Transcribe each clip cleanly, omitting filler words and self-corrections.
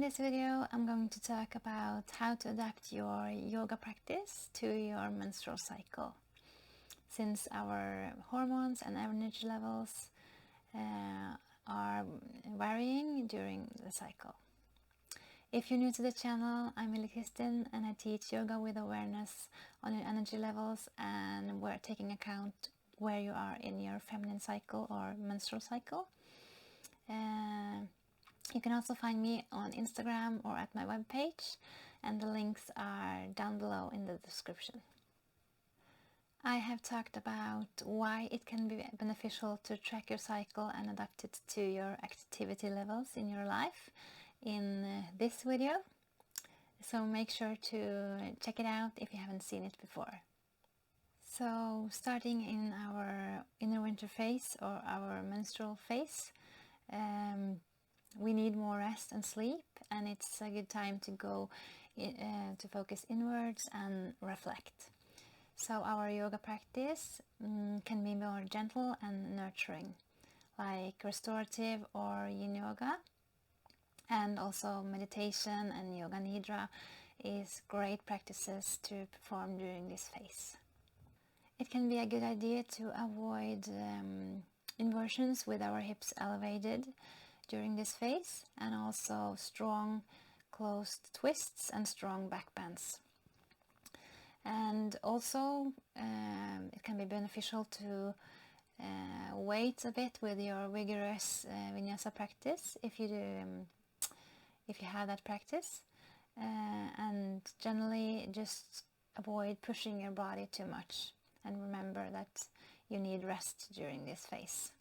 this video I'm going to talk about how to adapt your yoga practice to your menstrual cycle, since our hormones and energy levels are varying during the cycle. If you're new to the channel, I'm Hilde Kristin and I teach yoga with awareness on your energy levels, and we're taking account where you are in your feminine cycle or menstrual cycle. You can also find me on Instagram or at my webpage, and the links are down below in the description. I have talked about why it can be beneficial to track your cycle and adapt it to your activity levels in your life in this video, so make sure to check it out if you haven't seen it before. So starting in our inner winter phase or our menstrual phase, we need more rest and sleep, and it's a good time to go to focus inwards and reflect. So our yoga practice can be more gentle and nurturing, like restorative or yin yoga, and also meditation and yoga nidra is great practices to perform during this phase. It can be a good idea to avoid inversions with our hips elevated during this phase, and also strong closed twists and strong back bends. And also it can be beneficial to wait a bit with your vigorous vinyasa practice if you have that practice, and generally just avoid pushing your body too much, and remember that you need rest during this phase.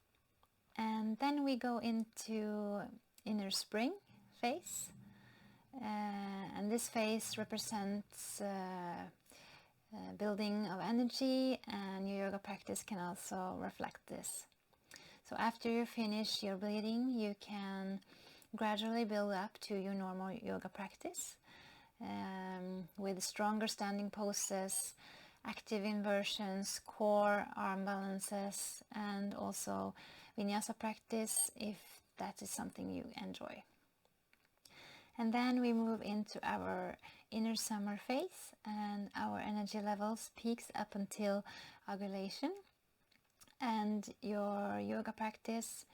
And then we go into inner spring phase, and this phase represents building of energy, and your yoga practice can also reflect this. So after you finish your bleeding, you can gradually build up to your normal yoga practice with stronger standing poses, active inversions, core arm balances, and also vinyasa practice if that is something you enjoy. And then we move into our inner summer phase, and our energy levels peaks up until ovulation, and your yoga practice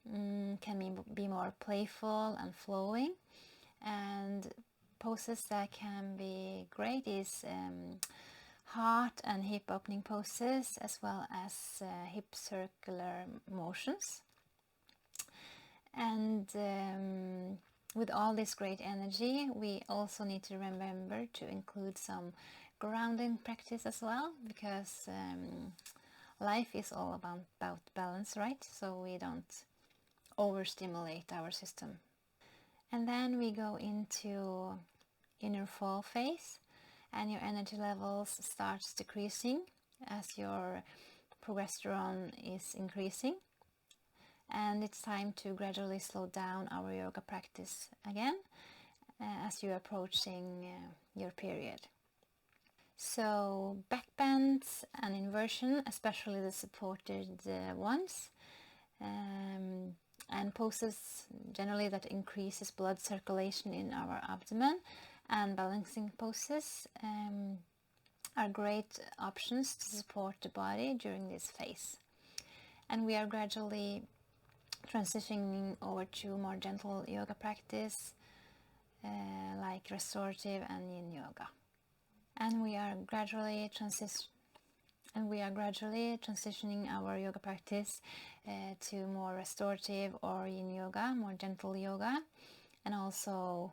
can be more playful and flowing, and poses that can be great is heart and hip opening poses, as well as hip circular motions. And with all this great energy, we also need to remember to include some grounding practice as well, because life is all about balance, right? So we don't overstimulate our system. And then we go into inner fall phase, and your energy levels starts decreasing as your progesterone is increasing, and it's time to gradually slow down our yoga practice again as you're approaching your period. So back bends and inversion, especially the supported ones, and poses generally that increases blood circulation in our abdomen, and balancing poses are great options to support the body during this phase. And we are gradually transitioning over to more gentle yoga practice like restorative and yin yoga. And we are gradually transitioning our yoga practice to more restorative or yin yoga, more gentle yoga, and also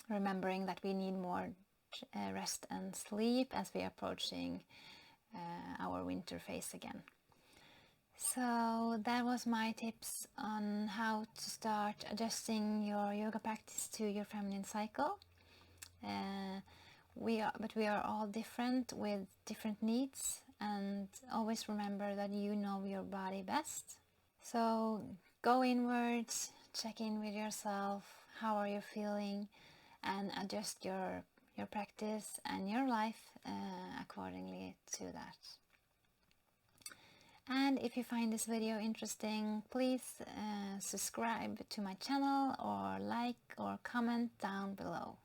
remembering that we need more rest and sleep as we are approaching our winter phase again. So that was my tips on how to start adjusting your yoga practice to your feminine cycle. We are all different with different needs, and always remember that you know your body best. So go inwards, check in with yourself, how are you feeling, and adjust your practice and your life accordingly to that. And if you find this video interesting, please subscribe to my channel or like or comment down below.